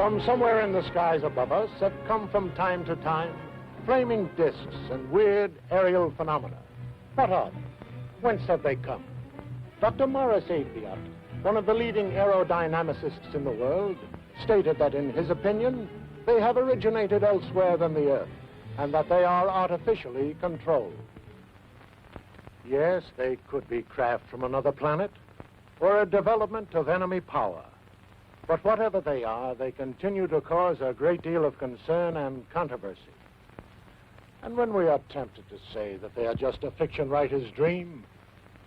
From somewhere in the skies above us have come from time to time flaming discs and weird aerial phenomena. What are they? Whence have they come? Dr. Morris Apiot, one of the leading aerodynamicists in the world, stated that in his opinion, they have originated elsewhere than the Earth, and that they are artificially controlled. Yes, they could be craft from another planet, or a development of enemy power. But whatever they are, they continue to cause a great deal of concern and controversy. And when we are tempted to say that they are just a fiction writer's dream,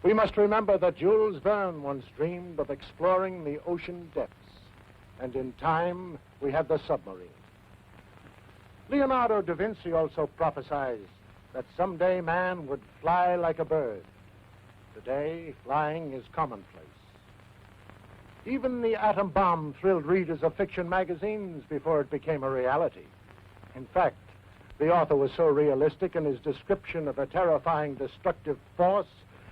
we must remember that Jules Verne once dreamed of exploring the ocean depths, and in time, we had the submarine. Leonardo da Vinci also prophesied that someday man would fly like a bird. Today, flying is commonplace. Even the atom bomb thrilled readers of fiction magazines before it became a reality. In fact, the author was so realistic in his description of a terrifying destructive force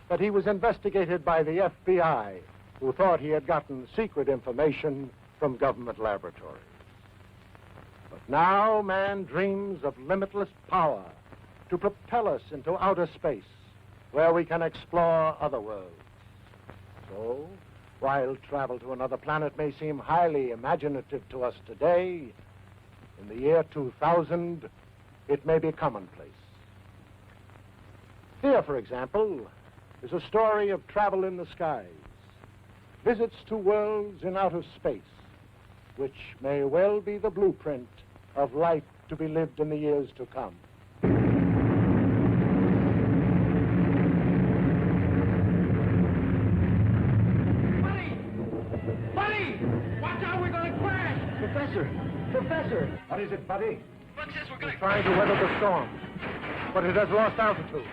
that he was investigated by the FBI, who thought he had gotten secret information from government laboratories. But now man dreams of limitless power to propel us into outer space, where we can explore other worlds. So, while travel to another planet may seem highly imaginative to us today, in the year 2000, it may be commonplace. Here, for example, is a story of travel in the skies, visits to worlds in outer space, which may well be the blueprint of life to be lived in the years to come. Professor! What is it, Buddy? Look, says we're going It's trying to weather the storm, but it has lost altitude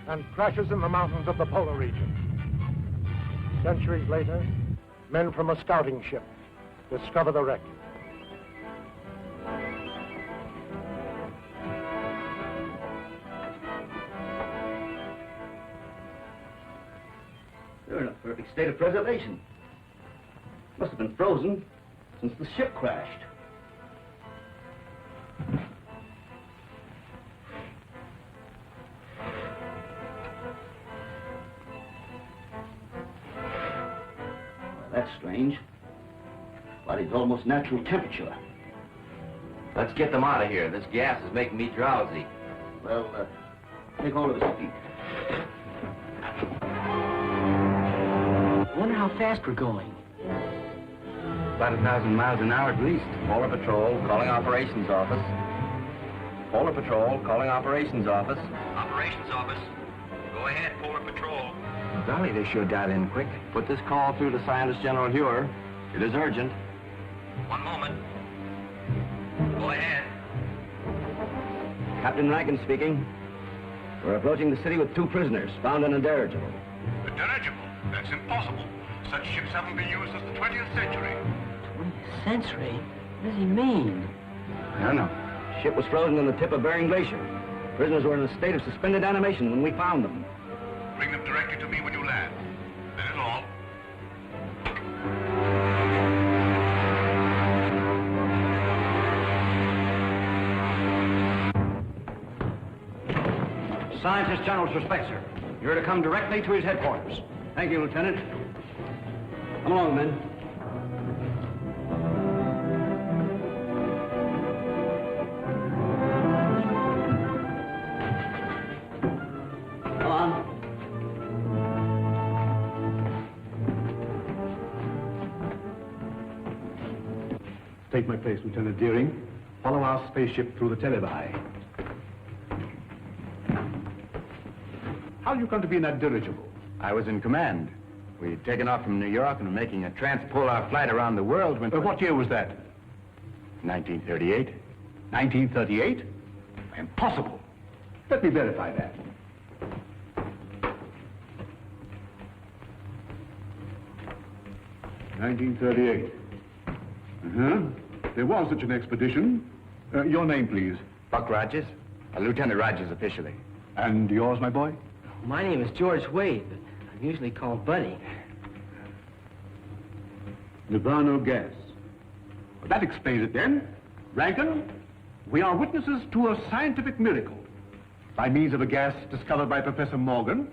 and crashes in the mountains of the polar region. Centuries later, men from a scouting ship discover the wreck. They're in a perfect state of preservation. Must have been frozen since the ship crashed. That's strange. Body's almost natural temperature. Let's get them out of here. This gas is making me drowsy. Well, take hold of his feet. I wonder how fast we're going. About 1,000 miles an hour at least. Polar Patrol, calling Operations Office. Polar Patrol, calling Operations Office. Operations Office. Go ahead, Polar Patrol. Golly, they sure got in quick. Put this call through to Scientist General Huer. It is urgent. One moment. Go ahead. Captain Rankin speaking. We're approaching the city with 2 prisoners, found in a dirigible. A dirigible? That's impossible. Such ships haven't been used since the 20th century. 20th century? What does he mean? I don't know. Ship was frozen on the tip of Bering Glacier. Prisoners were in a state of suspended animation when we found them. Bring them directly to me when you land. That is all. Scientist General suspects, sir. You're to come directly to his headquarters. Thank you, Lieutenant. Come along, men. Come on. Take my place, Lieutenant Deering. Follow our spaceship through the televi. How did you come to be in that dirigible? I was in command. We'd taken off from New York and were making a transpolar flight around the world when... What year was that? 1938. 1938? Impossible. Let me verify that. (1938). There was such an expedition. Your name, please. Buck Rogers. Lieutenant Rogers officially. And yours, my boy? My name is George Wade, but I'm usually called Buddy. Nirvana gas. Well, that explains it then. Rankin, we are witnesses to a scientific miracle. By means of a gas discovered by Professor Morgan,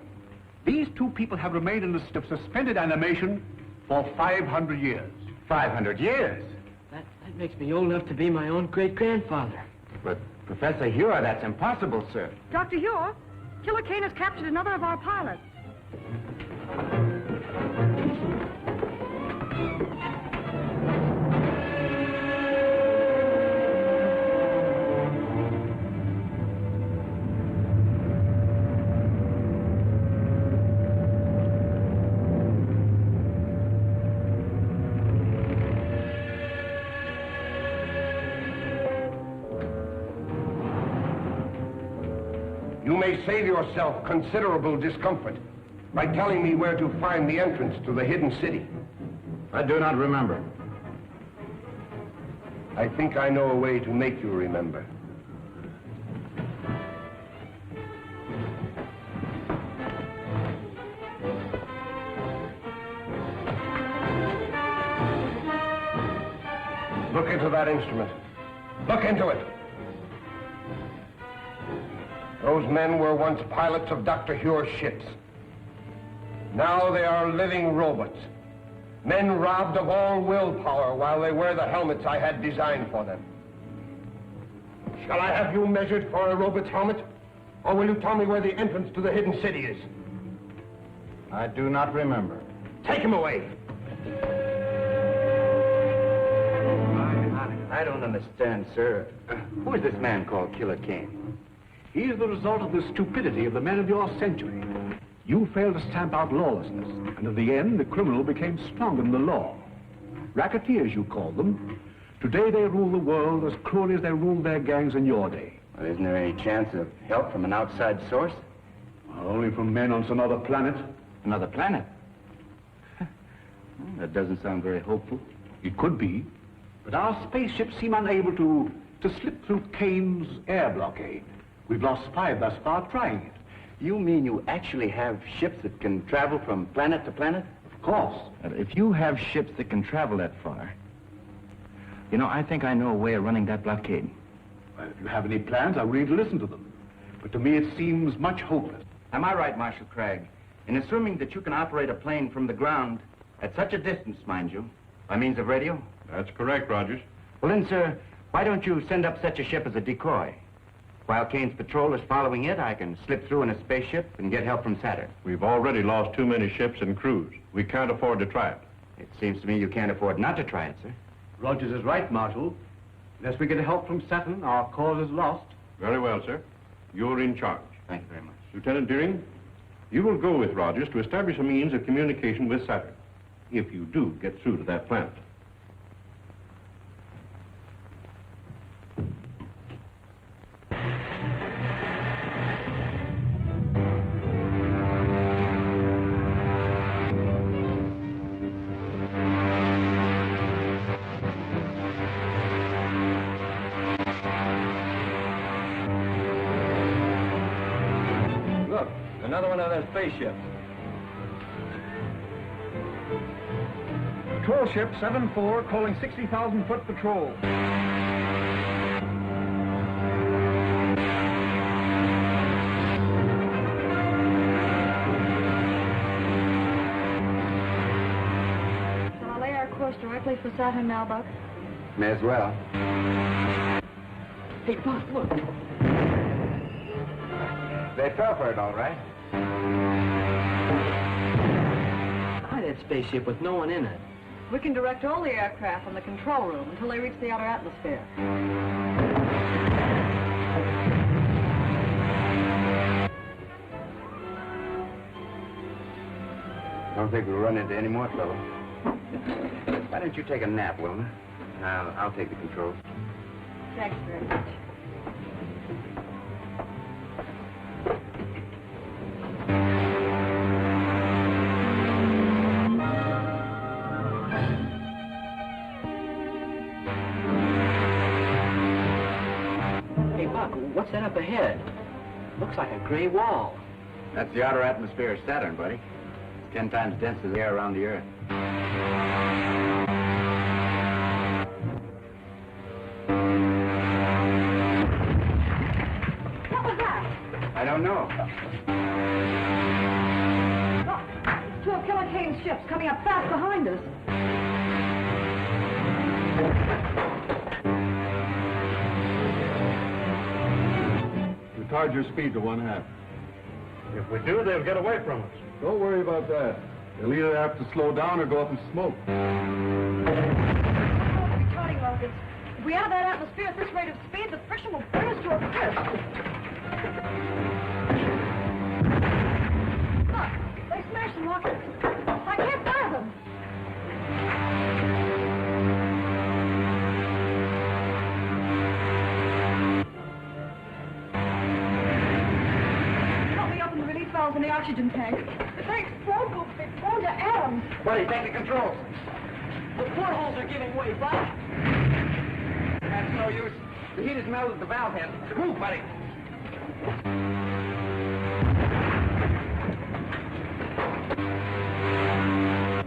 these two people have remained in a state of suspended animation for 500 years. 500 years? That makes me old enough to be my own great-grandfather. But, Professor Hure, that's impossible, sir. Dr. Hure, Killer Kane has captured another of our pilots. You may save yourself considerable discomfort by telling me where to find the entrance to the hidden city. I do not remember. I think I know a way to make you remember. Look into that instrument. Look into it. Those men were once pilots of Dr. Hure's ships. Now they are living robots. Men robbed of all willpower while they wear the helmets I had designed for them. Shall I have you measured for a robot's helmet? Or will you tell me where the entrance to the hidden city is? I do not remember. Take him away. I don't understand, sir. Who is this man called Killer Kane? He is the result of the stupidity of the men of your century. You failed to stamp out lawlessness, and in the end, the criminal became stronger than the law. Racketeers, you call them. Today, they rule the world as cruelly as they ruled their gangs in your day. Well, isn't there any chance of help from an outside source? Only from men on some other planet. Another planet? That doesn't sound very hopeful. It could be, but our spaceships seem unable to slip through Kane's air blockade. We've lost 5 thus far trying it. You mean you actually have ships that can travel from planet to planet? Of course. If you have ships that can travel that far, you know, I think I know a way of running that blockade. Well, if you have any plans, I'm ready to listen to them. But to me, it seems much hopeless. Am I right, Marshal Craig, in assuming that you can operate a plane from the ground at such a distance, mind you, by means of radio? That's correct, Rogers. Well then, sir, why don't you send up such a ship as a decoy? While Kane's patrol is following it, I can slip through in a spaceship and get help from Saturn. We've already lost too many ships and crews. We can't afford to try it. It seems to me you can't afford not to try it, sir. Rogers is right, Marshal. Unless we get help from Saturn, our cause is lost. Very well, sir. You're in charge. Thank you very much. Lieutenant Deering, you will go with Rogers to establish a means of communication with Saturn, if you do get through to that planet. Look, another one of those spaceships. Patrol ship 7-4 calling 60,000-foot patrol. Shall I lay our course directly for Saturn now, Buck? May as well. Hey, Buck, look. They fell for it, all right. Try that spaceship with no one in it. We can direct all the aircraft from the control room until they reach the outer atmosphere. Don't think we'll run into any more trouble. Why don't you take a nap, Wilma? I'll take the controls. Thanks very much. Hey, Buck, what's that up ahead? Looks like a gray wall. That's the outer atmosphere of Saturn, buddy. It's 10 times denser than the air around the Earth. I don't know. Look, two of Killer Kane's ships coming up fast behind us. Retard your speed to 1/2. If we do, they'll get away from us. Don't worry about that. They'll either have to slow down or go up in smoke. Retarding rockets. If we enter that atmosphere at this rate of speed, the friction will bring us to a crisp. Look, they smashed some rockets. I can't fire them. Help me open the release valves in the oxygen tank. If they explode, we'll be blown to atoms. Buddy, take the controls. The portholes are giving way, Buck. That's no use. The heat has melted the valve head. Move, buddy.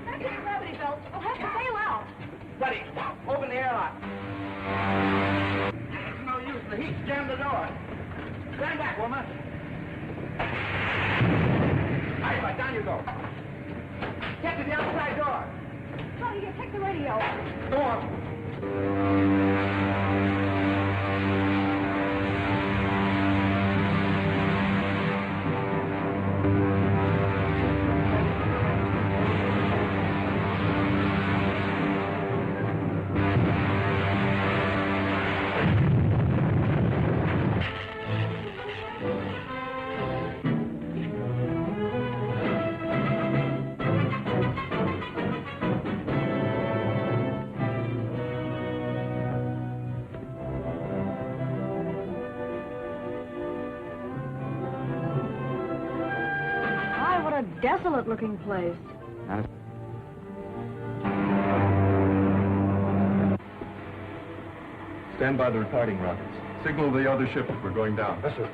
Anti-gravity belts will have to bail out. Buddy, open the airlock. It's no use. The heat's jammed the door. Stand back, woman. All right, bud, down you go. Get to the outside door. Johnny, you take the radio. Go on. A desolate-looking place. Stand by the retarding rockets. Signal the other ship that we're going down. Yes, sir.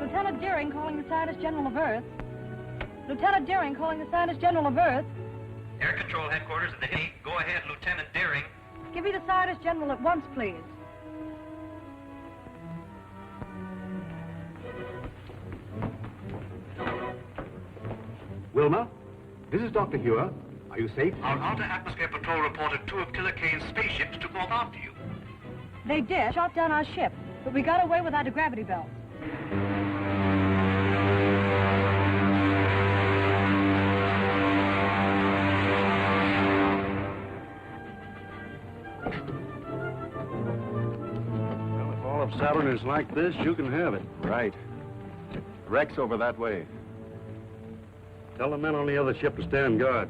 Lieutenant Deering calling the Scientist General of Earth. Lieutenant Deering calling the Scientist General of Earth. Air Control Headquarters at the Hilly. Go ahead, Lieutenant Deering. Give me the Scientist General at once, please. Wilma, this is Dr. Hewer. Are you safe? Our Outer Atmosphere Patrol reported two of Killer Kane's spaceships took off after you. They did. Shot down our ship, but we got away without a gravity belt. If Saturn is like this, you can have it. Right. Wreck's over that way. Tell the men on the other ship to stand guard.